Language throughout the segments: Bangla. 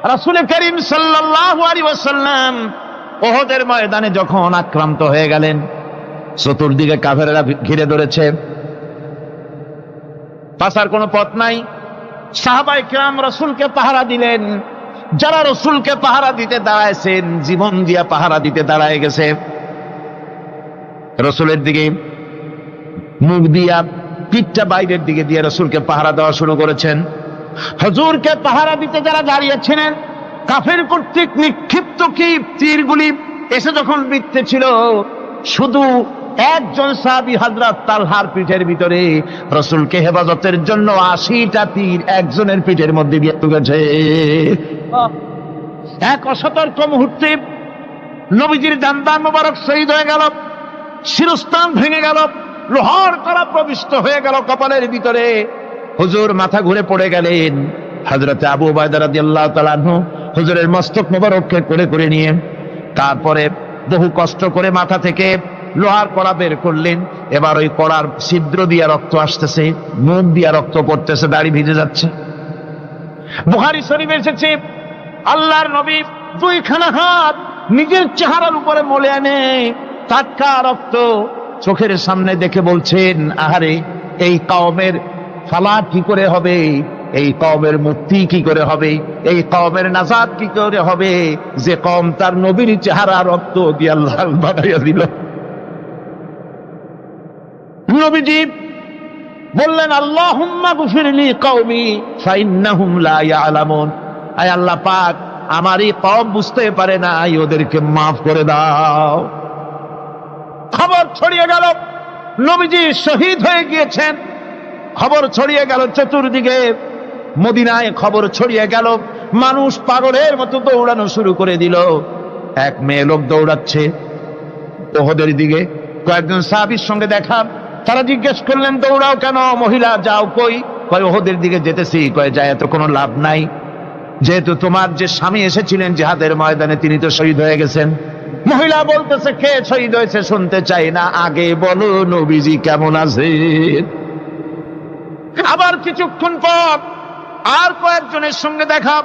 রাসূল করিম সাল্লাল্লাহু আলাইহি ওয়াসাল্লাম উহুদের ময়দানে যখন আক্রান্ত হয়ে গেলেন, চতুর্দিকে কাফেররা ঘিরে ধরেছে, পাছার কোনো পথ নাই। সাহাবায়ে কেরাম রাসূলকে পাহারা দিলেন। যারা রাসূলকে পাহারা দিতে দাঁড়াইছেন, জীবন দিয়া পাহারা দিতে দাঁড়ায় গেছে। রাসূলের দিকে মুখ দিয়া, পিঠটা বাইরের দিকে দিয়ে রাসূলকে পাহারা দেওয়া শুরু করেছেন। হুজুরকে পাহারা দিতে যারা দাঁড়িয়েছিলেন, কাফের কর্তৃক নিক্ষিপ্ত কি তীরগুলি এসে যখন বিঁধতে ছিল, শুধু একজন সাহাবী হযরত তালহার পিঠের ভিতরে রাসূলকে হেফাজতের জন্য 80টা তীর একজনের পিঠের মধ্যে দিয়ে ঢুকেছে। এক অসতর্ক মুহূর্তে নবীজির দান্দান মোবারক শহীদ হয়ে গেল, শিরস্থান ভেঙে গেল, লোহার কড়া প্রবিষ্ট হয়ে গেল কপালের ভিতরে। হুজুর মাথা ঘুরে পড়ে গেলেন। হযরত আবু উবাইদা রাদিয়াল্লাহু তাআলা আনহু হুজুরের মস্তক মোবারককে কোলে করে নিয়ে তারপরে বহু কষ্ট করে মাথা থেকে লোহার কড়া বের করলেন। এবার ওই কড়ার ছিদ্র দিয়ে রক্ত আসতেছে, মুখ দিয়ে রক্ত পড়তেছে, দাড়ি ভিজে যাচ্ছে। বুখারী শরীফে এসেছে, আল্লাহর নবী দুইখানা হাত নিজের চেহারার উপরে মলে আনে টাটকা রক্ত চোখের সামনে দেখে বলছেন, আহারে, এই কওমের ফালাত কি করে হবে, এই কওমের মুক্তি কি করে হবে, এই কওমের নাজাত কি করে হবে, যে কওম তার নবীর চেহারা রক্ত দিয়ে লাল বানাইয়া দিল। নবীজি বললেন, আল্লাহুম্মা গফিরলি কওমি ফাইন্নাহুম লা ইয়ালামুন। আয় আল্লাহ পাক, আমার এই কওম বুঝতে পারে না, ওদেরকে মাফ করে দাও। খবর ছড়িয়ে গেল নবীজি শহীদ হয়ে গিয়েছেন। খবর ছড়িয়ে গেল চতুর্দিকে, মদিনায় খবর ছড়িয়ে গেল। মানুষ পাগলের মতো দৌড়ানো শুরু করে দিল। এক মেয়ে লোক দৌড়াচ্ছে উহুদের দিকে। কয়েকজন সাহাবীর সঙ্গে দেখা, তারা জিজ্ঞেস করলেন, দৌড়াও কেন মহিলা, যাও কই? কয় উহুদের দিকে যেতেছি। কয় যায় তো কোনো লাভ নাই, যেহেতু তোমার যে স্বামী এসেছিলেন জিহাদের ময়দানে তিনি তো শহীদ হয়ে গেছেন। মহিলা বলতেছে, কে শহীদ হয়েছে শুনতে চাই না, আগে বলো নবীজি কেমন আছেন। আবার কিছুক্ষণ পর আর কয়েকজনের সঙ্গে দেখা,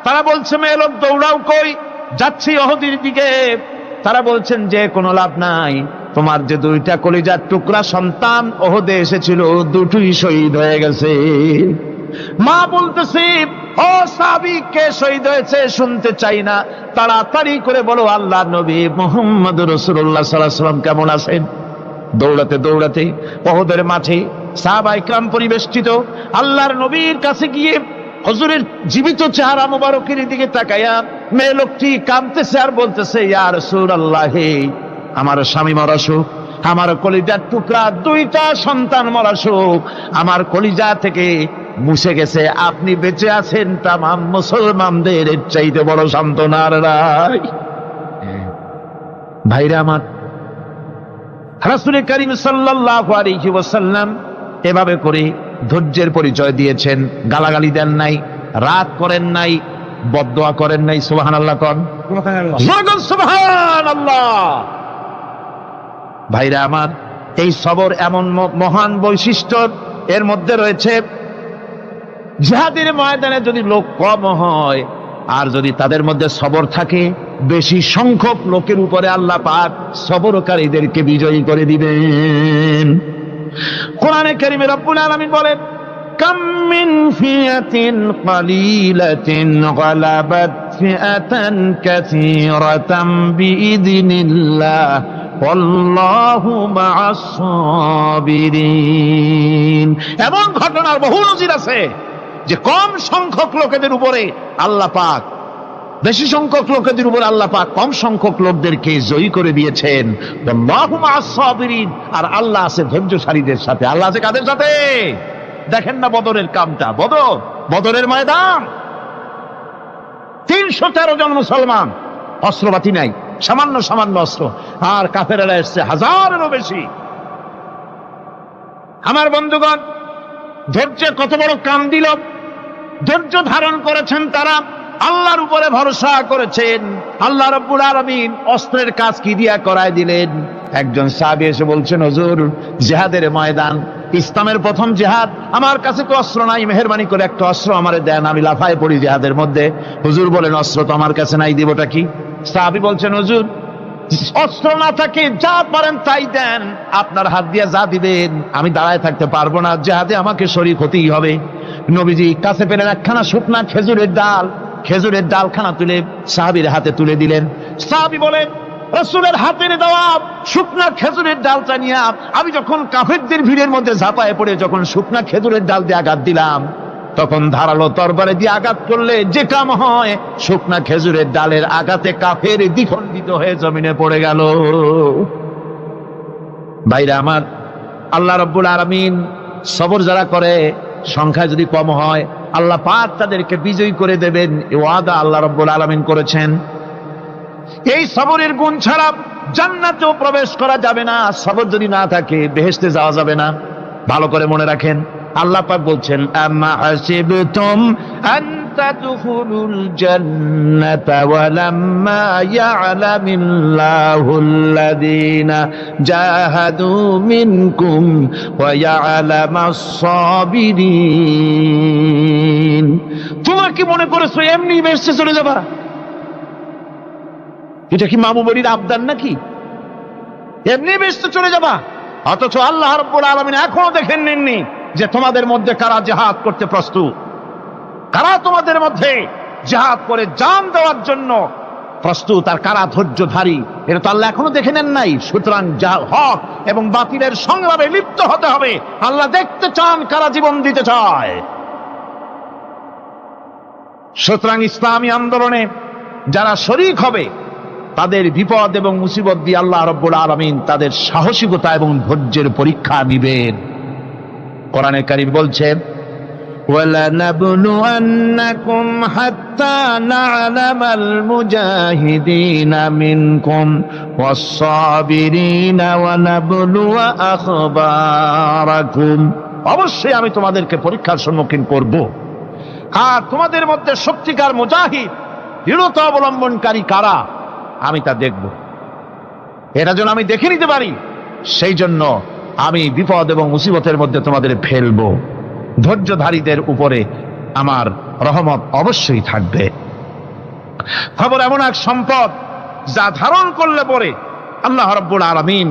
তারা বলছে, মেয়ে লোক দৌড়াও কই? যাচ্ছি উহুদের দিকে। তারা বলছেন যে কোনো লাভ নাই, তোমার যে দুইটা কলিজার টুকরা সন্তান উহুদে এসেছিল দুটোই শহীদ হয়ে গেছে। মা বলতেছে, ও সাহাবী, কে শহীদ হয়েছে শুনতে চাই না, তাড়াতাড়ি করে বলো আল্লাহর নবী মুহাম্মদুর রাসূলুল্লাহ সাল্লাল্লাহু আলাইহি ওয়াসাল্লাম কেমন আছেন। দৌড়াতে দৌড়াতে উহুদের মাঠে সাহাবায়ে কেরাম পরিবেষ্টিত। আল্লাহর নবীর কাছে গিয়ে হুজুরের জীবিত চেহারা মোবারকের দিকে তাকায়া মেয়ে লোকটি কাঁদতেছে আর বলতেছে, ইয়া রাসূলুল্লাহ, আমার স্বামী মরা শোক, আমার কলিজার টুকরা দুইটা সন্তান মরা শোক আমার কলিজা থেকে মুছে গেছে, আপনি বেঁচে আছেন, তামাম মুসলমানদের এর চাইতে বড় সান্ত্বনার নাই। ভাইরা আমার, রাসূল করিম সাল্লাল্লাহু আলাইহি ওয়াসাল্লাম এভাবে করে ধৈর্যের পরিচয় দিয়েছেন। গালাগালি দেন নাই, রাগ করেন নাই, বদদোয়া করেন নাই। সুবহানাল্লাহ কোন, সুবহানাল্লাহ। ভাইরা আমার, এই সবর এমন মহান বৈশিষ্ট্য, এর মধ্যে রয়েছে জিহাদের ময়দানে যদি লোক কম হয় আর যদি তাদের মধ্যে সবর থাকে, বেশি সংখ্যক লোকের উপরে আল্লাহ পাক সবরকারীদেরকে বিজয়ী করে দিবেন। কোরআনে কারীমে রব্বুল আলামিন বলেন, কাম মিন ফিয়াতিন কালিলাতিন গালাবাত ফিআতান কাসীরাতাম বিইذনিল্লাহ আল্লাহু মা'আস সাবিরিন। এমন ঘটনার বহু নজির আছে যে কম সংখ্যক লোকেদের উপরে আল্লাহ পাক, বেশি সংখ্যক লোকেদের উপর আল্লাহ পাক কম সংখ্যক লোকদেরকে জয়ী করে দিয়েছেন। আল্লাহু মা'আস সাবিরিন, আর আল্লাহ আছে ধৈর্যশালীদের সাথে। আল্লাহ আছে কাদের সাথে? দেখেন না বদরের কামটা, বদরের ময়দান, 313 জন মুসলমান, অস্ত্রপাতি নাই, সামান্য সামান্য অস্ত্র, আর কাফেরেরা এসছে হাজারেরও বেশি। আমার বন্ধুগণ, ধৈর্যের কত বড় কাম দিল, ধৈর্য ধারণ করেছেন তারা, আল্লাহর উপরে ভরসা করেছেন। আল্লাহ রাব্বুল আলামিন অস্ত্রের কাজ কি দিয়া করায় দিলেন। একজন সাহাবী এসে বলছেন, হুজুর, জিহাদের ময়দান ইসলামের প্রথম জিহাদ, আমার কাছে তো অস্ত্র নাই, মেহেরবানি করে একটা অস্ত্র আমারে দেন, আমি লাফায় পড়ি জিহাদের মধ্যে। হুজুর বলেন অস্ত্র তো আমার কাছে নাই, দিবটা কি? সাহাবী বলছেন হুজুর অস্ত্র না থাকে যা পারেন তাই দেন, আপনার হাত দিয়ে যা দিবেন আমি দাঁড়ায় থাকতে পারবো না, জিহাদে আমাকে শরীক হতেই হবে। নবীজি কাছে পেলেন একখানা শুকনা খেজুরের ডাল, খেজুরের ডালখানা তুলে সাহাবীর হাতে তুলে দিলেন। সাহাবী বলেন রাসূলের হাতের দেওয়া শুকনা খেজুরের ডালটা নিয়ে আমি যখন কাফেরদের ভিড়ের মধ্যে ঝাঁপায় পড়ে যখন শুকনা খেজুরের ডাল দিয়ে আঘাত দিলাম, তখন ধারালো তরবারে দিয়ে আঘাত করলে যে কাম হয়, শুকনা খেজুরের ডালের আঘাতে কাফের দ্বিখণ্ডিত হয়ে জমিনে পড়ে গেল। ভাইরা আমার, আল্লাহ রাব্বুল আলামিন সবর যারা করে সংখ্যা যদি কম হয় আল্লাহ পাক তাদেরকে বিজয়ী করে দেবেন, এই ওয়াদা আল্লাহ রাব্বুল আলামিন করেছেন। এই সবরের গুণ ছাড়া জান্নাতেও প্রবেশ করা যাবে না, সবর যদি না থাকে বেহেশতে যাওয়া যাবে না। ভালো করে মনে রাখেন, আল্লাহ পাক বলছেন আম্মা হাসিবতুম আন তাদখুলুল জান্নাতা ওয়া লাম্মা ইয়া'লামিল্লাহুল্লাযীনা জাহাদু মিনকুম ওয়া ইয়া'লামাস সাবিরিন। তোমরা কি মনে করেছো এমনি বেহেশতে চলে যাবা? এটা কি মামু বাড়ির আবদার নাকি? এমনি বেহেশতে চলে যাবা? অথচ আল্লাহ রাব্বুল আলামিন এখনো দেখেন নেননি যে তোমাদের মধ্যে কারা জিহাদ করতে প্রস্তুত, কারা তোমাদের মধ্যে জিহাদ করে জান দেওয়ার জন্য প্রস্তুত, আর কারা ধৈর্যধারী, এটা তো আল্লাহ এখনো দেখে নেন নাই। সুতরাং হক এবং বাতিলের সংগ্রামে লিপ্ত হতে হবে। আল্লাহ দেখতে চান কারা জীবন দিতে চায়। সুতরাং ইসলামী আন্দোলনে যারা শরীক হবে তাদের বিপদ এবং মুসিবত দিয়ে আল্লাহ রাব্বুল আলামিন তাদের সাহসিকতা এবং ধৈর্যের পরীক্ষা নিবেন। কোরআনে কারীম বলছে ওয়ালানাবলুয়ান্নাকুম হাত্তা না'লামাল মুজাহিদিনা মিনকুম ওয়াস-সাবিরিনা ওয়া নাবলুয়া আখবারাকুম। অবশ্যই আমি তোমাদেরকে পরীক্ষার সম্মুখীন করব, আর তোমাদের মধ্যে সত্যিকার মুজাহিদ দৃঢ়তা অবলম্বনকারী কারা আমি তা দেখব। এটা যেন আমি দেখে নিতে পারি, সেই জন্য আমি বিপদ এবং মুসিবতের মধ্যে তোমাদের ফেলবো। ধৈর্যধারীদের উপরে আমার রহমত অবশ্যই থাকবে। খবর এমন এক সম্পদ যা ধারণ করলে পরে আল্লাহ রাব্বুল আলামিন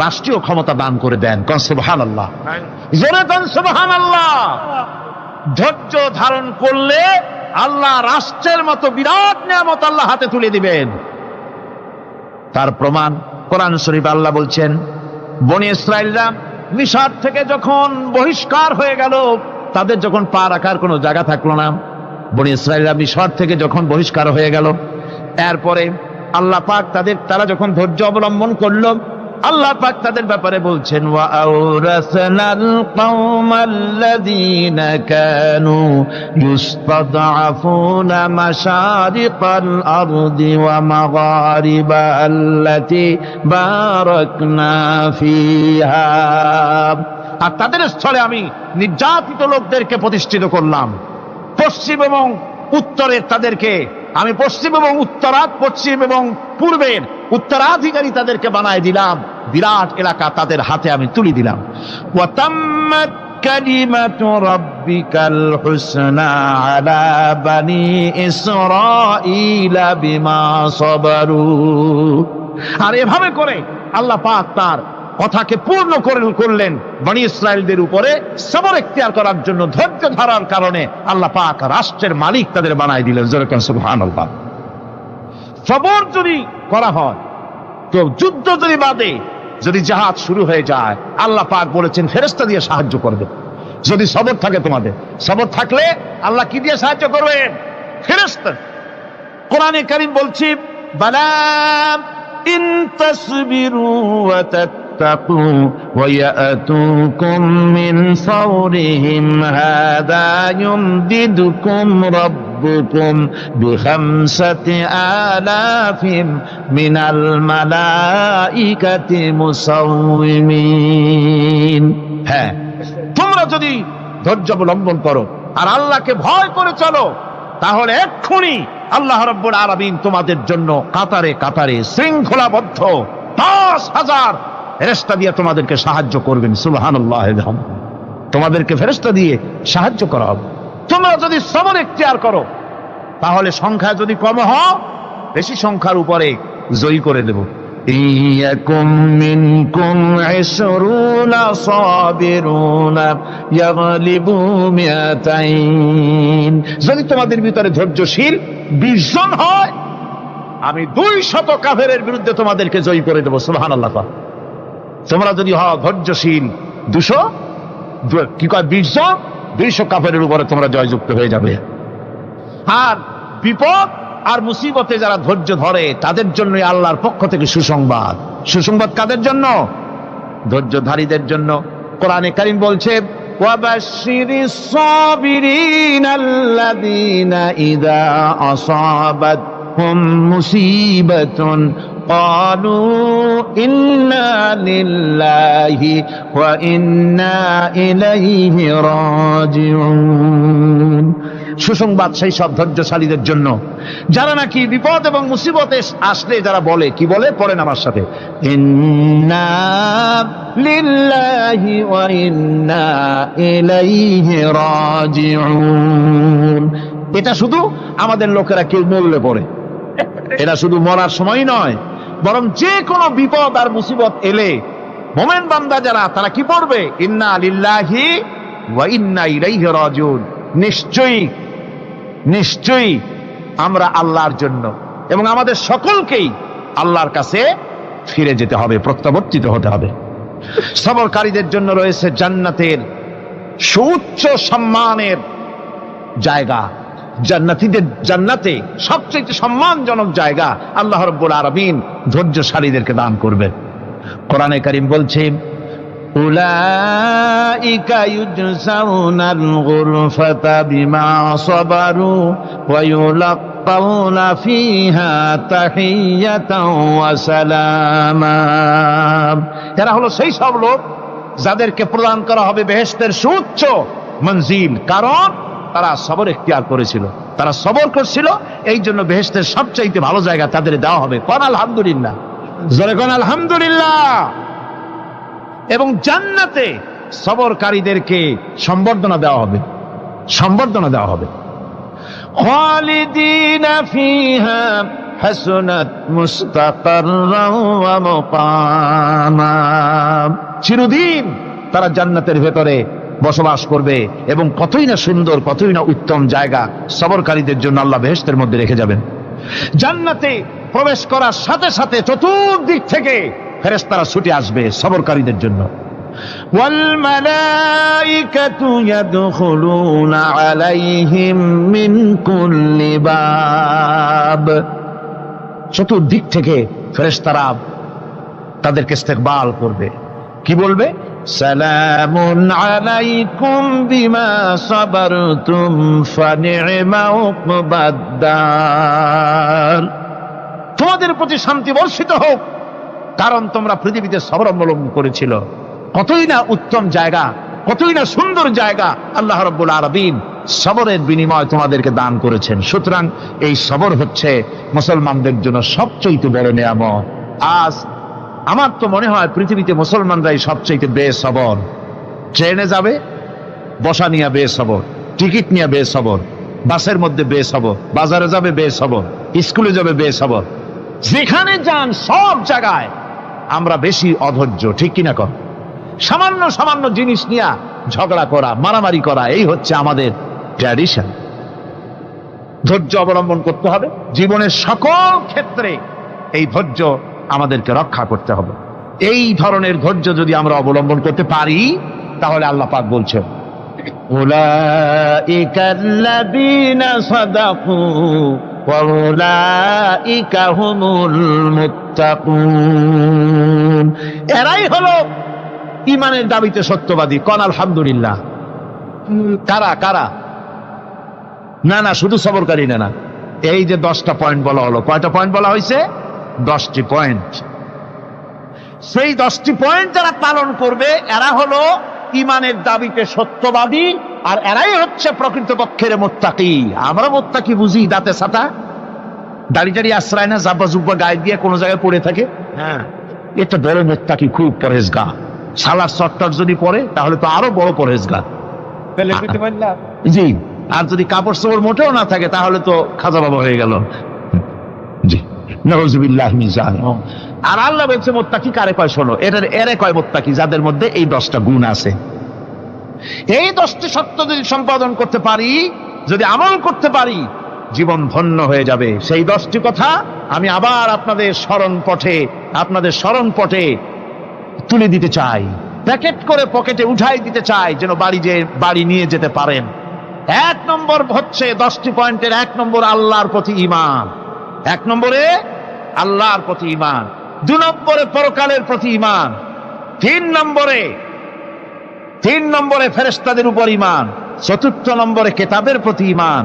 রাষ্ট্রীয় ক্ষমতা দান করে দেন। কোন সুবহানাল্লাহ, জোরে কোন সুবহানাল্লাহ। ধৈর্য ধারণ করলে আল্লাহ রাষ্ট্রের মতো বিরাট নিয়ামত আল্লাহ হাতে তুলে দিবেন। তার প্রমাণ কোরআন শরীফ আল্লাহ বলছেন বনি ইসরাইলরা মিশর থেকে যখন বহিষ্কার হয়ে গেল, তাদের যখন পা রাখার কোনো জায়গা থাকলো না, বনি ইসরাইলরা মিশর থেকে যখন বহিষ্কার হয়ে গেল, এরপরে আল্লাহ পাক তারা যখন ধৈর্য অবলম্বন করলো, আল্লাহ পাক তাদের ব্যাপারে বলছেন ওয়া আওরাসনাল কওমাল্লাযীনা কানু ইউস্তাদআফুনা মাশারিকাল আরদি ওয়া মাগারিবা আল্লাতী বারাকনা ফিহা। আর তাদের স্থলে আমি নির্যাতিত লোকদেরকে প্রতিষ্ঠিত করলাম। পশ্চিম এবং উত্তরের তাদেরকে আমি পশ্চিম এবং পশ্চিম এবং পূর্বের উত্তরাধিকারী তাদেরকে বানায় দিলাম। বিরাট এলাকা তাদের হাতে আমি তুলে দিলাম। ওয়া তাম্মাত কালিমাতু রাব্বিকাল হুসনা আলা বানি ইসরাঈলা বিমা সাবারু। আর এভাবে করে আল্লাহ পাক তার কথাকে পূর্ণ করলেন বনি ইসরাইলদের উপরে। সবর ইখতিয়ার করার জন্য, ধৈর্য ধরার কারণে আল্লাহ পাক রাষ্ট্রের মালিক তাদের বানায় দিলেন। যেরকম সুবহানাল্লাহ। সবর যদি করা হয় তো, যুদ্ধ যদি বাদে, যদি জিহাদ শুরু হয়ে যায়, আল্লাহ পাক বলেছেন ফেরেশতা দিয়ে সাহায্য করবে। যদি সবর থাকে তোমাদের, সবর থাকলে আল্লাহ কি দিয়ে সাহায্য করবেন? ফেরেশতা। কোরআনে কারীম বলছি বালা ইন তাসবিরু ওয়া তাত্তাকু ওয়া ইয়াতুকুম মিন ফাওরিহিম হাদা ইউমদিদুকুম রাব্বুকুম বিখামসাতি আলাফিন মিনাল মালাইকাতি মুসাউমিন। হ্যাঁ, তোমরা যদি ধৈর্য অবলম্বন করো আর আল্লাহকে ভয় করে চলো, তাহলে এক্ষুনি আল্লাহ রাব্বুল আলামিন তোমাদের জন্য কাতারে কাতারে শৃঙ্খলাবদ্ধ 10,000 ফেরেশতা দিয়ে তোমাদেরকে সাহায্য করবেন। সুবহানাল্লাহ। তোমাদেরকে ফেরেশতা দিয়ে সাহায্য করা হবে। তোমরা যদি সবর ইখতিয়ার করো তাহলে সংখ্যা যদি কম হও, বেশি সংখ্যার উপরে জয়ী করে দেব। ইয়াকুম মিনকুম 20 সাবিরুনা ইয়াগলিবু মিয়াতাইন, যদি তোমাদের ভিতরে ধৈর্যশীল 20 জন হয়, আমি 200 কাফেরের বিরুদ্ধে তোমাদেরকে জয়ী করে দেব। সুবহানাল্লাহ। তোমরা যদি হও ধৈর্যশীল 200 কি কয় 20 জন, 200 কাফেরের উপরে তোমরা জয়যুক্ত হয়ে যাবে। আর বিপদ আর মুসিবতে যারা ধৈর্য ধরে তাদের জন্য আল্লাহর পক্ষ থেকে সুসংবাদ। সুসংবাদ কাদের জন্য? ধৈর্যধারীদের জন্য। কোরআনে কারীম বলছে, ওয়াবাশশিরিস সাবিরিনাল্লাযীনা ইযা আসাবাতহুম মুসিবাতুন ক্বালু ইন্না লিল্লাহি ওয়া ইন্না ইলাইহি রাজিউন। সুসংবাদ সেই সব ধৈর্যশালীদের জন্য যারা নাকি বিপদ এবং মুসিবতে আসলে যারা বলে, কি বলে? পড়েন আমার সাথে, ইন্না লিল্লাহি ওয়া ইন্না ইলাইহি রাজিউন। এটা শুধু আমাদের লোকেরা কেউ মরলে পড়ে, এটা শুধু মরার সময় নয়, বরং যে কোনো বিপদ আর মুসিবত এলে মোমেন বান্দা যারা, তারা কি পড়বে? ইন্না লিল্লাহি ওয়া ইন্না ইলাইহি রাজিউন। নিশ্চয়ই নিশ্চয়ই আমরা আল্লাহর জন্য এবং আমাদের সকলকেই আল্লাহর কাছে ফিরে যেতে হবে, প্রত্যাবর্তিত হতে হবে। সবরকারীদের জন্য রয়েছে জান্নাতের সুউচ্চ সম্মানের জায়গা। জান্নাতে সবচেয়ে সম্মানজনক জায়গা আল্লাহ রাব্বুল আলামিন ধৈর্যশালীদেরকে দান করবেন। কোরআনে কারীম বলছে, উলাইকা ইউজসাউনাল গুরফাতা বিমা সাবারু ওয়া ইউলাক্কাউনা ফিহা তাহিয়াতাও ওয়া সালামা। এরা হলো সেই সব লোক যাদেরকে প্রদান করা হবে বেহেশতের সুউচ্চ মঞ্জিল, কারণ তারা সবর ইখতিয়ার করেছিল, তারা সবর করছিল, এই জন্য বেহেশতের সবচাইতে ভালো জায়গা তাদের দেওয়া হবে। কোন আলহামদুলিল্লাহ, জোরে কোন আলহামদুলিল্লাহ। এবং জান্নাতে সবরকারীদেরকে সম্বর্ধনা দেওয়া হবে, সম্বর্ধনা দেওয়া হবে। খালিদিনা ফিহা হাসুনাত মুস্তাকাররাও ওয়া মুকামা। চিরদিন তারা জান্নাতের ভেতরে বসবাস করবে এবং কতই না সুন্দর, কতই না উত্তম জায়গা সবরকারীদের জন্য আল্লাহ বেহেশতের মধ্যে রেখে যাবেন। জান্নাতে প্রবেশ করার সাথে সাথে চতুর্দিক থেকে ফেরেশতারা ছুটে আসবে সবরকারীদের জন্য। ওয়াল মালাইকাতু ইয়াদখুলুনা আলাইহিম মিন কুল্লি বাব। চতুর্দিক থেকে ফেরেশতারা তাদেরকে ইস্তেকবাল করবে, কি বলবে? সালামুন আলাইকুম বিমা সাবারতুম ফানি'মা উকবাদ-দার। তোমাদের প্রতি শান্তি বর্ষিত হোক, কারণ তোমরা পৃথিবীতে সবর অবলম্বন করেছিল। কতই না উত্তম জায়গা, কতই না সুন্দর জায়গা আল্লাহ রাব্বুল আলামিন সবরের বিনিময় তোমাদেরকে দান করেছেন। সুতরাং এই সবর হচ্ছে মুসলমানদের জন্য সবচেয়ে বড় নিয়ামত। আজ আমার তো মনে হয় পৃথিবীতে মুসলমানরাই সবচেয়ে বেসবর। ট্রেনে যাবে, বসা নিয়ে বেসবর, টিকিট নিয়ে বেসবর, বাসের মধ্যে বেসবর, বাজারে যাবে বেসবর, স্কুলে যাবে বেসবর, যেখানে যান সব জায়গায় আমরা বেশি অধৈর্য, ঠিক কিনা কর? সামান্য সামান্য জিনিস নিয়ে ঝগড়া করা, মারামারি করা, এই হচ্ছে আমাদের ট্র্যাডিশন। ধৈর্য অবলম্বন করতে হবে জীবনের সকল ক্ষেত্রে, এই ধৈর্য আমাদেরকে রক্ষা করতে হবে। এই ধরনের ধৈর্য যদি আমরা অবলম্বন করতে পারি, তাহলে আল্লাহ পাক বলছেন, উলাইকাল্লাযীনা সাদাকু ওয়া উলাইকা হুমুল মুত্তাকুন। এরাই হলো ঈমানের দাবিতে সত্যবাদী। কোন আলহামদুলিল্লাহ। কারা কারা? না না, শুধু সবরকারী না, এই যে 10টা পয়েন্ট বলা হলো, কয়টা পয়েন্ট বলা হয়েছে? 10টি পয়েন্ট। সেই 10টি পয়েন্ট যারা পালন করবে এরা হলো ঈমানের দাবিতে সত্যবাদী, আর এরাই হচ্ছে প্রকৃতপক্ষের মুত্তাকি। আমরা মুত্তাকি বুঝি দাঁতে ছাতা, দাড়ি টাড়ি আশ্রয় না, জাব্বা জুব্বা গায়ে দিয়ে কোনো জায়গায় পড়ে থাকে, হ্যাঁ, এটা বড় মুত্তাকি, খুব পরেজগার। সালার চট্টর যদি পরে তাহলে তো আরো বড় পরহেজগার। জি, আর যদি কাপড় চোপড় মোটেও না থাকে তাহলে তো খাজা বাবা হয়ে গেল। জি, নাউযুবিল্লাহ মিন যালিক। আর আল্লাহ বলছে মুত্তাকি কারে কয় শোনো, এরে কয় মুত্তাকি যাদের মধ্যে এই 10টা গুণ আছে। এই 10টি সত্য যদি সম্পাদন করতে পারি, যদি আমল করতে পারি, জীবন ধন্য হয়ে যাবে। সেই 10টি কথা আমি আবার আপনাদের স্মরণ পটে তুলে দিতে চাই, প্যাকেট করে পকেটে উঠাই দিতে চাই, যেন বাড়ি নিয়ে যেতে পারেন। 1 নম্বর হচ্ছে 10টি পয়েন্টের 1 নম্বর আল্লাহর প্রতি ঈমান। 1 নম্বরে আল্লাহর প্রতি ঈমান, 2 নম্বরে পরকালের প্রতি ঈমান, 3 নম্বরে ফেরেশতাদের উপর ঈমান, 4র্থ নম্বরে কিতাবের প্রতি ঈমান,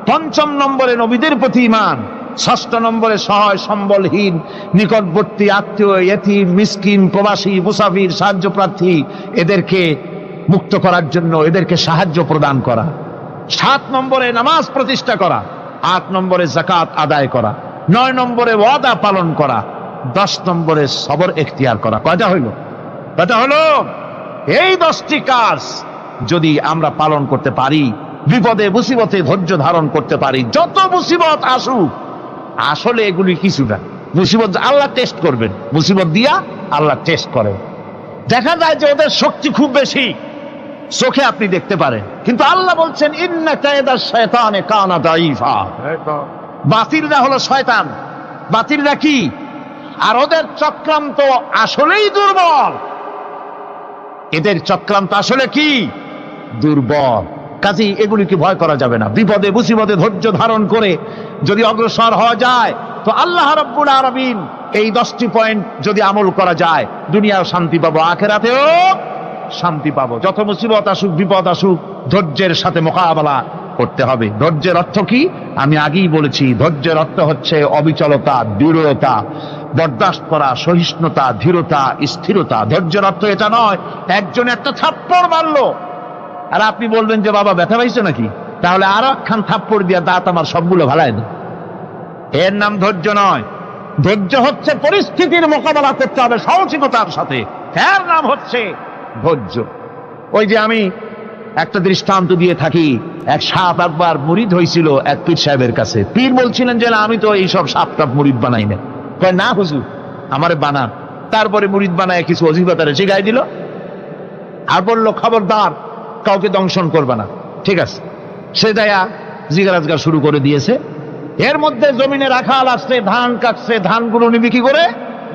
5ম নম্বরে নবীদের প্রতি ঈমান, 6ষ্ঠ নম্বরে সহায় সম্বলহীন নিকটবর্তী আত্মীয়, ইয়েতিম, মিসকিন, প্রবাসী, মুসাফির, সাহায্য প্রার্থী এদেরকে মুক্ত করার জন্য এদেরকে সাহায্য প্রদান করা, 7 নম্বরে নামাজ প্রতিষ্ঠা করা, 8 নম্বরে যাকাত আদায় করা, 9 নম্বরে ওয়াদা পালন করা, 10 নম্বরে সবর এখতিয়ার করা। কয়টা হইল? এই 10টি কাজ যদি আমরা পালন করতে পারি, বিপদে মুসিবতে ধৈর্য ধারণ করতে পারি, যত মুসিবত আসুক, আসলে এগুলি কিছু না। মুসিবত আল্লাহ টেস্ট করবেন, মুসিবত দিয়া আল্লাহ টেস্ট করেন। দেখা যায় যে ওদের শক্তি খুব বেশি, চোখে আপনি দেখতে পারেন, কিন্তু আল্লাহ বলছেন ইন্না কায়দা শায়তানে কানা দাঈফা। বাতিলরা হলো শয়তান, বাতিলরা কি? আর ওদের চক্রান্ত আসলেই দুর্বল। এদের চক্রান্ত আসলে কি? দুর্বল। কাজেই এগুলিকে ভয় করা যাবে না। বিপদে মুসিবতে ধৈর্য ধারণ করে যদি অগ্রসর হওয়া যায়, তো আল্লাহ রাব্বুল আলামিন এই 10টি পয়েন্ট যদি আমল করা যায়, দুনিয়াও শান্তি পাবো, আখিরাতেও শান্তি পাবো। যত মুসিবত আসুক, বিপদ আসুক, ধৈর্যের সাথে মোকাবেলা করতে হবে। ধৈর্যের অর্থ কি? আমি আগেই বলেছি, ধৈর্যের অর্থ হচ্ছে অবিচলতা, দৃঢ়তা, বরদাস্ত করা, সহিষ্ণুতা, ধীরতা, স্থিরতা। ধৈর্যের অর্থ এটা নয় একজন একটা থাপ্পড় মারলো আর আপনি বলবেন যে বাবা ব্যথা পাইছো নাকি, তাহলে আরো একখান থাপ্পড় দিয়া দাঁত আমার সবগুলো ভালাই দেয়। এর নাম ধৈর্য নয়। ধৈর্য হচ্ছে পরিস্থিতির মোকাবেলা করতে হবে সাহসিকতার সাথে, এর নাম হচ্ছে ধৈর্য। ওই যে আমি একটা দৃষ্টান্ত দিয়ে থাকি, এক সাপ একবার মুরিদ হয়েছিল এক পীর সাহেবের কাছে। পীর বলছিলেন যে আমি তো এইসব সাপ টাপ মুরিদ বানাই না। কয় না হুজুর, আমারে বানান। তারপরে মুরিদ বানায় কিছু অজিফাতারে শিখাই দিল আর বলল খবরদার কাউকে দংশন করবে না। ঠিক আছে, সে দেয়া জিগারাজগার শুরু করে দিয়েছে। এর মধ্যে জমিনে রাখাল আসছে, ধান কাটছে, ধানগুলো নিবি কি করে,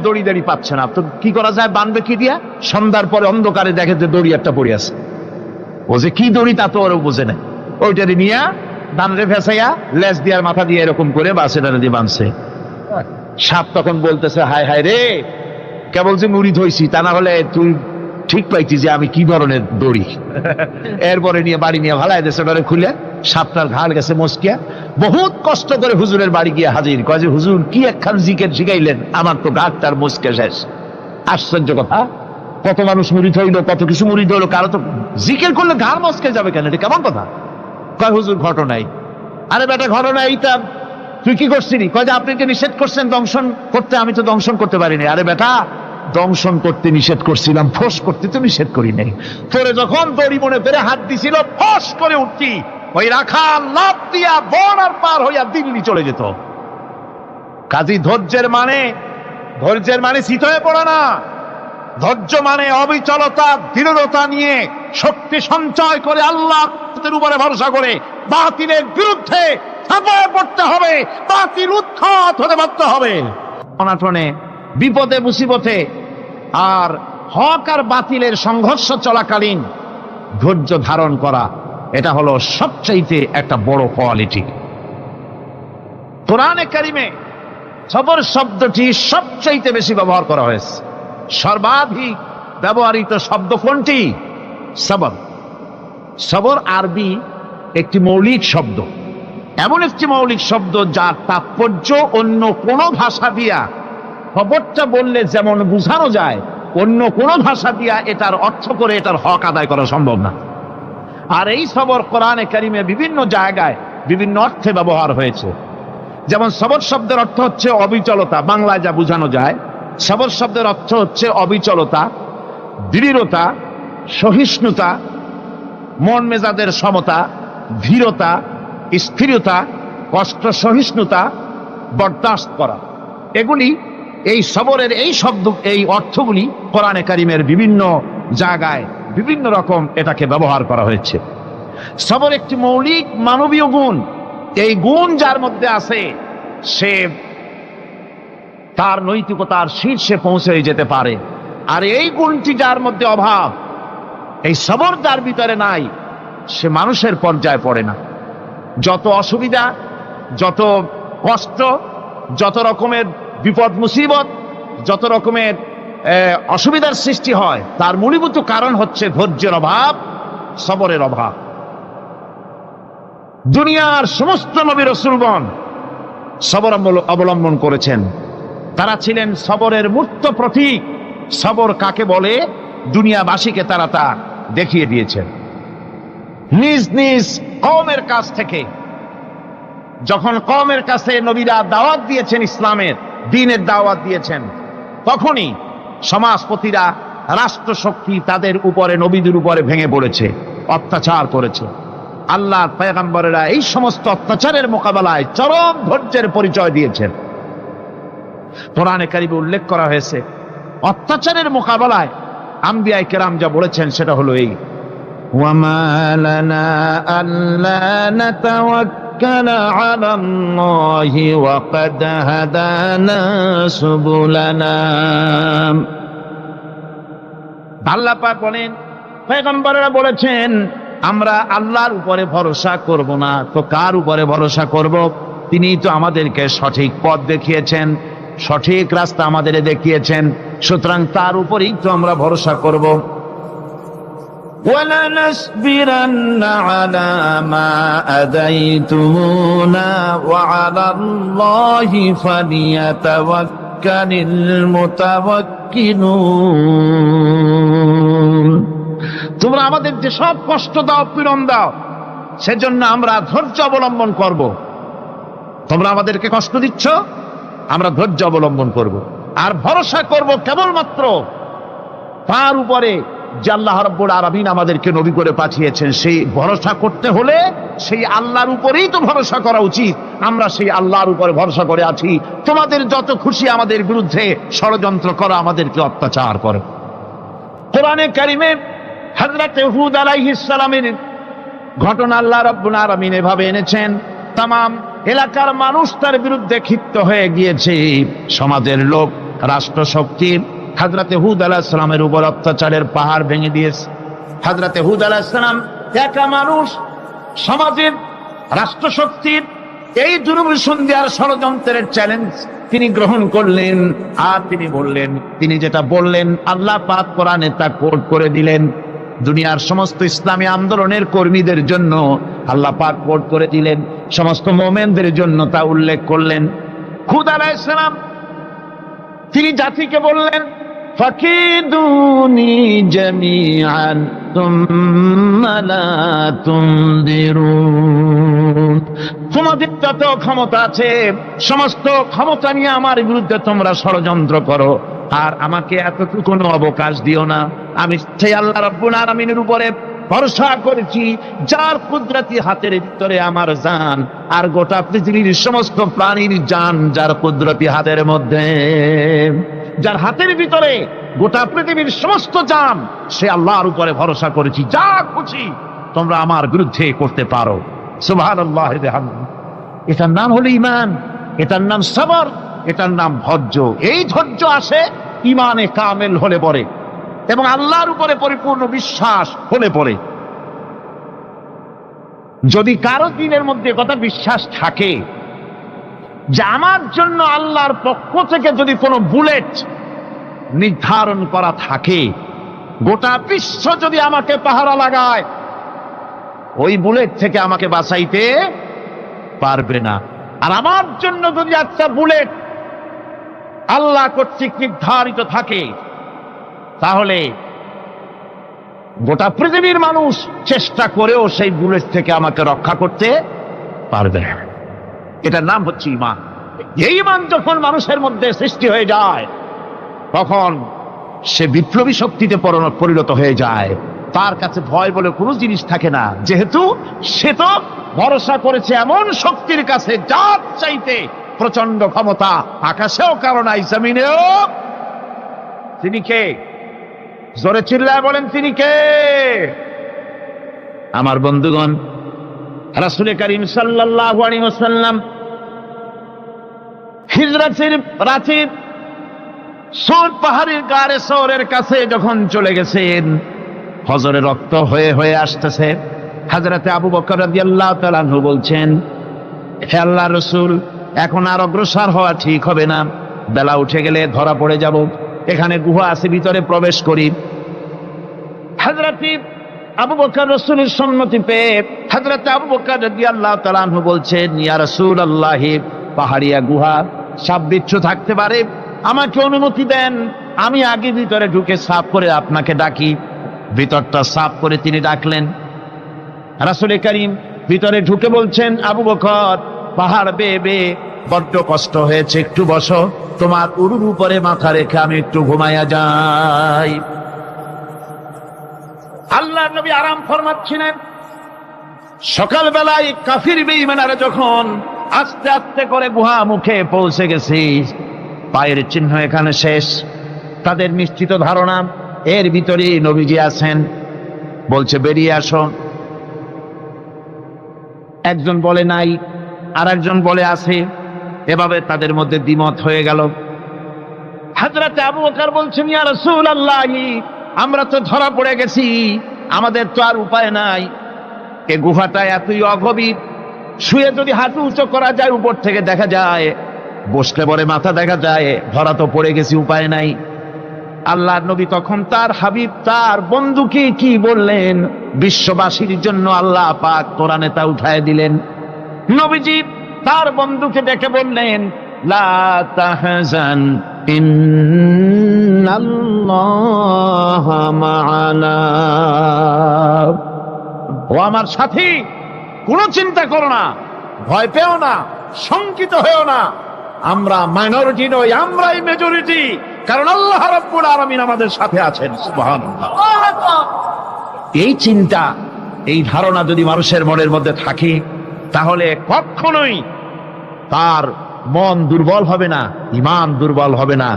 দড়ি দাড়ি পাচ্ছে না। তো কি করা যায়, বানবে কি দিয়া? সন্ধ্যার পরে অন্ধকারে দেখে যে দড়ি একটা পড়ে আছে। ও যে কি দড়ি তা তো ওরা বোঝে না। ওইটারে নিয়ে ধানরে ফেসাইয়া লেজ দিয়ার মাথা দিয়ে এরকম করে বাসেটারে দিয়ে বানছে। সাপ তখন বলতেছে হায় হায় রে, কেবল যে মুরিদ হইছি, তা না হলে তুই ঠিক পাইছি যে আমি কি ধরনের দড়ি। এরপরে নিয়ে বাড়ি নিয়ে ভালাই দেশে ডরে খুলে সাপটার ঘাড় গেছে মস্কিয়া। বহুত কষ্ট করে হুজুরের বাড়ি গিয়ে হাজির, কয় যে হুজুর কি একখান জিকের শিখাইলেন, আমার তো ঘাটটার মস্কে শেষ। আশ্চর্য কথা, কত মানুষ মুরিদ হইলো, কত কিছু মুরিদ হইলো, কারো তো জিকের করলে ঘাড় মস্কে যাবে কেন? এটা কেমন কথা? কয় হুজুর ঘটনাই। আরে বেটা ঘটনা এইটা, তুই কি করছিলি? কয় যে আপনি যে নিষেধ করছেন দংশন করতে, আমি তো দংশন করতে পারিনি। আরে বেটা দংশন করতে নিষেধ করছিলাম, ফোঁস করতে তো নিষেধ করি নাই। তোরে যখন দড়ি মনে পেরে হাত দিছিল, ফোঁস করে উঠতি, ওই রাখাল লাফ দিয়া বন আর পার হইয়া দিল্লি চলে যেত। কাজী ধৈর্যের মানে শীত হয়ে পড়া না। ধৈর্য মানে অবিচলতা, দৃঢ়তা নিয়ে শক্তি সঞ্চয় করে আল্লাহর উপরে ভরসা করে বাতিলের বিরুদ্ধে ঝাঁপিয়ে পড়তে হবে, বাতিল উৎখাত হতে বাধ্য হবে। অনাটনে, বিপদে মুসিবতে আর হক আর বাতিলের সংঘর্ষ চলাকালীন ধৈর্য ধারণ করা, এটা হলো সবচাইতে একটা বড় কোয়ালিটি। কোরআনে কারিমে সবর শব্দটি সবচাইতে বেশি ব্যবহার করা হয়েছে। সর্বাধিক ব্যবহৃত শব্দ কোনটি? সবর। সবর আরবি একটি মৌলিক শব্দ, এমন একটি মৌলিক শব্দ যার তাৎপর্য অন্য কোন ভাষা দিয়া খবরটা বললে যেমন বোঝানো যায়, অন্য কোন ভাষা দিয়া এটার অর্থ করে এটার হক আদায় করা সম্ভব না। আর এই সবর কোরআনে কারিমে বিভিন্ন জায়গায় বিভিন্ন অর্থে ব্যবহার হয়েছে। যেমন সবর শব্দের অর্থ হচ্ছে অবিচলতা, বাংলায় যা বোঝানো যায়। সবর শব্দের অর্থ হচ্ছে অবিচলতা। দৃঢ়তা, সহিষ্ণুতা, মন মেজাজের সমতা, ধীরতা, স্থিরতা, কষ্ট সহিষ্ণুতা, বরদাস্ত করা, এগুলি এই সবরের এই শব্দ, এই অর্থগুলি কোরআনে কারিমের বিভিন্ন জায়গায় বিভিন্ন রকম এটাকে ব্যবহার করা হয়েছে। সবর একটি মৌলিক মানবীয় গুণ। এই গুণ যার মধ্যে আছে সে তার নৈতিকতার শীর্ষে পৌঁছে যেতে পারে। আর এই গুণটি যার মধ্যে অভাব, এই সবর যার ভিতরে নাই, সে মানুষের পর্যায়ে পড়ে না। যত অসুবিধা, যত কষ্ট, যত রকমের বিপদ মুসিবত, যত রকমের অসুবিধার সৃষ্টি হয়, তার মূলীভূত কারণ হচ্ছে ধৈর্যের অভাব, সবরের অভাব। দুনিয়ার সমস্ত নবী রাসূলগণ সবর অবলম্বন করেছেন। তারা ছিলেন সবরের মূর্ত প্রতীক। সবর কাকে বলে দুনিয়াবাসীকে তারা তা দেখিয়ে দিয়েছেন। নিজ নিজ কওমের কাছ থেকে যখন কওমের কাছে নবীরা দাওয়াত দিয়েছেন, ইসলামের দ্বীনের দাওয়াত দিয়েছেন, তখনই সমাজপতিরা, রাষ্ট্রশক্তি তাদের উপরে, নবীদের উপরে ভেঙে পড়েছে, অত্যাচার করেছে। আল্লাহর পয়গম্বরেরা এই সমস্ত অত্যাচারের মোকাবেলায় চরম ধৈর্যের পরিচয় দিয়েছেন। কোরআনে কারিমে উল্লেখ করা হয়েছে অত্যাচারের মোকাবেলায় আম্বিয়া কেরাম যা বলেছেন সেটা হলো এই, ওয়ামা লানা আল্লা নাতাওয়াক্কালা আলাল্লাহি ওয়া ক্বাদ হাদানা সুবুলানা। আল্লাহ পাক বলেন, পয়গম্বরেরা বলেছেন আমরা আল্লাহর উপরে ভরসা করব না, তো কার উপরে ভরসা করব? তিনি তো আমাদেরকে সঠিক পথ দেখিয়েছেন, সঠিক রাস্তা আমাদের দেখিয়েছেন, সুতরাং তার উপরেই তো আমরা ভরসা করব। ওয়ালানাসবিরান্না আলা মা আযাইতুমুনা ওয়া আলাল্লাহি ফালিয়াতাওয়াক্কালিল মুতাওয়াক্কিলুন। তোমরা আমাদের যে সব কষ্ট দাও, পীড়ন দাও, সেজন্য আমরা ধৈর্য অবলম্বন করব। তোমরা আমাদেরকে কষ্ট দিচ্ছ, আমরা ধৈর্য অবলম্বন করব আর ভরসা করব কেবলমাত্র তার উপরে যে আল্লাহ রাব্বুল আলামিন আমাদেরকে নবী করে পাঠিয়েছেন। সেই ভরসা করতে হলে সেই আল্লাহর উপরেই তো ভরসা করা উচিত। আমরা সেই আল্লাহর উপরে ভরসা করে আছি। তোমাদের যত খুশি আমাদের বিরুদ্ধে ষড়যন্ত্র করো, আমাদেরকে অত্যাচার করো। কোরআনে কারিমে হযরত হুদ আলাইহিস সালামের ঘটনা আল্লাহ রাব্বুল আলামিন এভাবে এনেছেন, তামাম এলাকার মানুষ তার বিরুদ্ধে ক্ষিপ্ত হয়ে গিয়েছে। সমাজের লোক, রাষ্ট্রশক্তি হযরত হুদ আলাইহিস সালামের উপর অত্যাচারের পাহাড় ভেঙে দিয়েছে। হযরত হুদ আলাইহিস সালাম একা মানুষ, সমাজের রাষ্ট্রশক্তির এই দুর্বিসন্ধি আর ষড়যন্ত্রের চ্যালেঞ্জ তিনি গ্রহণ করলেন। আর তিনি বললেন, তিনি যেটা বললেন আল্লাহ পাক কোরআনে তা কোট করে দিলেন। দুনিয়ার সমস্ত ইসলামী আন্দোলনের কর্মীদের জন্য আল্লাহ পাক কোট করে দিলেন, সমস্ত মুমিনদের জন্য তা উল্লেখ করলেন। হুদ আলাইহিস সালাম তিনি জাতিকে বললেন, ফাকিদুনি জামিআন তুম্মা লা তুনদিরুন। তোমাদের যত ক্ষমতা আছে সমস্ত ক্ষমতা নিয়ে আমার বিরুদ্ধে তোমরা ষড়যন্ত্র করো, আর আমাকে এতটুকু অবকাশ দিও না। আমি সেই আল্লাহ রাব্বুল আলামিনের উপরে ভরসা করেছি, যার কুদরতি হাতের ভিতরে আমার জান, আর গোটা পৃথিবীর সমস্ত প্রাণীর জান যার কুদরতি হাতের মধ্যে। যার হাতের ভিতরে গোটা পৃথিবীর সমস্ত জান, সে আল্লাহর উপরে ভরসা করেছি। যা খুশি তোমরা আমার বিরুদ্ধে করতে পারো। সুবহানাল্লাহ। এটার নাম হলো ঈমান, এটার নাম সবর, এটার নাম ধৈর্য। এই ধৈর্য আসে ঈমানে কামেল হলে পরে এবং আল্লাহর উপরে পরিপূর্ণ বিশ্বাস হলে পরে। যদি কারো দিনের মধ্যে কথা বিশ্বাস থাকে যে আমার জন্য আল্লাহর পক্ষ থেকে যদি কোনো বুলেট নির্ধারণ করা থাকে, গোটা বিশ্ব যদি আমাকে পাহারা লাগায়, ওই বুলেট থেকে আমাকে বাঁচাইতে পারবে না। আর আমার জন্য যদি একটা বুলেট আল্লাহ কর্তৃক নির্ধারিত থাকে, তাহলে গোটা পৃথিবীর মানুষ চেষ্টা করেও সেই বুলেট থেকে আমাকে রক্ষা করতে পারবে না। এটার নাম হচ্ছে ঈমান। এই ঈমান যখন মানুষের মধ্যে সৃষ্টি হয়ে যায়, তখন সে বিপ্লবী শক্তিতে পরিণত হয়ে যায়। তার কাছে ভয় বলে কোনো জিনিস থাকে না, যেহেতু সে তো ভরসা করেছে এমন শক্তির কাছে যার চাইতে প্রচন্ড ক্ষমতা, আকাশেও কারো নাই, জমিনেও। তিনি কে? জোরে চিল্লায় বলেন, তিনি কে? আমার বন্ধুগণ, রাসূল করিম সাল্লাল্লাহু আলাইহি ওয়াসাল্লাম হিজরতের রাতে সৌর পাহাড়ের গাড়ে সৌরের কাছে যখন চলে গেছেন, হজরে রক্ত হয়ে হয়ে আসতেছে। হযরতে আবু বকর রাদিয়াল্লাহু তাআলা আনহু বলছেন, হে আল্লাহর রাসূল, এখন আর অগ্রসর হওয়া ঠিক হবে না, বেলা উঠে গেলে ধরা পড়ে যাব। এখানে গুহা আছে, ভিতরে প্রবেশ করি। হযরতে আবু বকর রাসূলের সম্মতি পেয়ে হযরতে আবু বকর রাদিয়াল্লাহু তাআলা আনহু বলছেন, ইয়া রাসূলুল্লাহ, পাহাড়িয়া গুহা, সাপ বিচ্ছু থাকতে পারে, আমাকে অনুমতি দেন, আমি আগে ভিতরে ঢুকে সাফ করে আপনাকে ডাকি। ভিতরটা সাফ করে তিনি ডাকলেন। রাসূল করিম ভিতরে ঢুকে বলছেন, আবু বকর, পাহাড় বেয়ে বেয়ে বড্ড কষ্ট হয়েছে, একটু বসো, তোমার উরুর উপরে মাথা রেখে আমি একটু ঘুমাইয়া যাই। আল্লাহর নবী আরাম ফরমাচ্ছিলেন। সকালবেলায় কাফির বেঈমানরা যখন আস্তে আস্তে করে গুহা মুখে পৌঁছে গেছে, পায়ের চিহ্ন এখানে শেষ, তাদের নিশ্চিত ধারণা এর ভিতরে নবীজি আছেন। বলছে, বেরিয়ে আসো। একজন বলে নাই, আর একজন বলে আছে, এভাবে তাদের মধ্যে দ্বিমত হয়ে গেল। হযরতে আবু বকর বলছেন, ইয়া রাসূলুল্লাহ, আমরা তো ধরা পড়ে গেছি, আমাদের তো আর উপায় নাই। এ গুহাটা এতই অগভীর, শুয়ে যদি হাঁটু উঁচু করা যায় উপর থেকে দেখা যায়, বসলে পরে মাথা দেখা যায়, ধরা তো পড়ে গেছি, উপায় নাই। আল্লাহর নবী তখন তার হাবিব, তার বন্ধুকে কি বললেন? বিশ্ববাসীর জন্য আল্লাহ পাক কোরআনে তা উঠায় দিলেন। নবীজি তার বন্ধুকে ডেকে বললেন, লা তাহজান ইন্নাল্লাহা মা'ানা। ও আমার সাথী, কোনো চিন্তা করো না, ভয় পেও না, শঙ্কিত হয়েও না, আমরা মাইনরিটি নই, আমরাই মেজরিটি, কারণ আল্লাহ রাব্বুল আলামিন আমাদের সাথে আছেন। সুবহানাল্লাহ। এই চিন্তা, এই ধারণা যদি মানুষের মনের মধ্যে থাকে, তাহলে কখনোই তার মন দুর্বল হবে না, ঈমান দুর্বল হবে না।